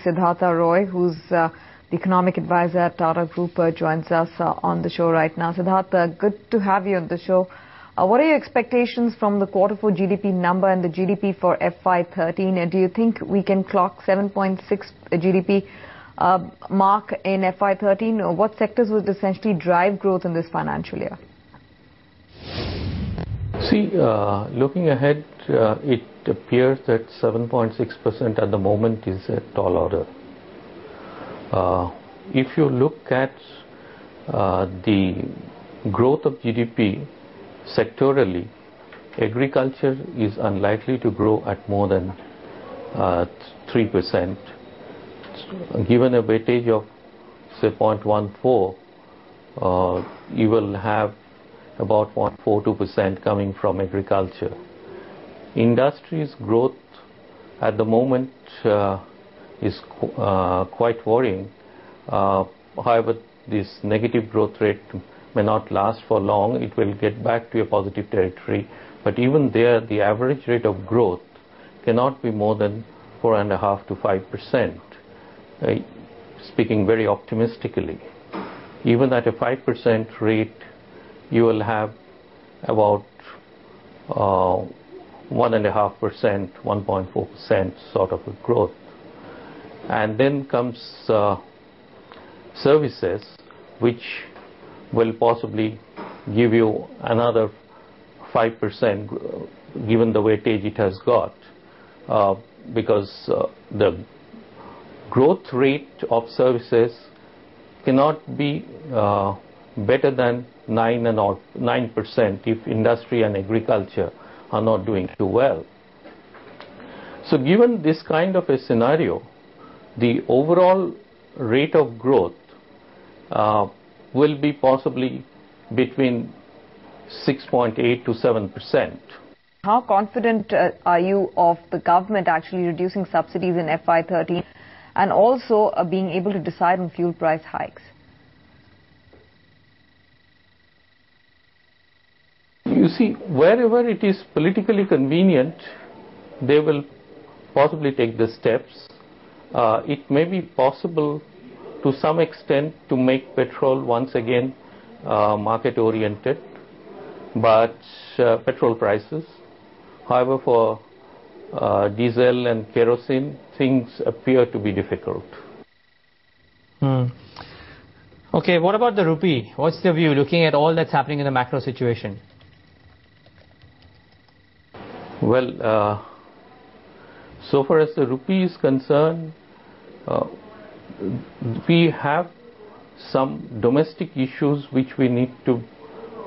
Siddhartha Roy, who's the economic advisor at Tata Group, joins us on the show right now. Siddhartha, good to have you on the show. What are your expectations from the quarter 4 GDP number and the GDP for FY13? Do you think we can clock 7.6 GDP mark in FY13? Or what sectors would essentially drive growth in this financial year? See, looking ahead, it appears that 7.6% at the moment is a tall order. If you look at the growth of GDP sectorally, agriculture is unlikely to grow at more than 3%. Given a weightage of say 0.14, you will have about 0.42% coming from agriculture. Industry's growth at the moment is quite worrying. However, this negative growth rate may not last for long. It will get back to a positive territory. But even there, the average rate of growth cannot be more than 4.5% to 5%. Speaking very optimistically, even at a 5% rate, you will have about 1.5%, 1.4% sort of a growth. And then comes services, which will possibly give you another 5% given the weightage it has got, because the growth rate of services cannot be better than 9% if industry and agriculture are not doing too well. So given this kind of a scenario, the overall rate of growth will be possibly between 6.8 to 7%. How confident are you of the government actually reducing subsidies in FY13 and also being able to decide on fuel price hikes? You see, wherever it is politically convenient, they will possibly take the steps. It may be possible to some extent to make petrol once again market oriented, but petrol prices. However, for diesel and kerosene, things appear to be difficult. Okay, what about the rupee? What's the view looking at all that's happening in the macro situation? Well, so far as the rupee is concerned, we have some domestic issues which we need to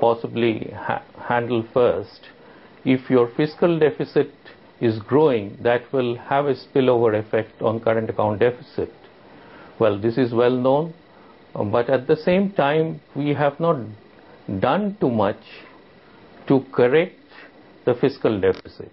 possibly handle first. If your fiscal deficit is growing, that will have a spillover effect on current account deficit. Well, this is well known, but at the same time, we have not done too much to correct the fiscal deficit.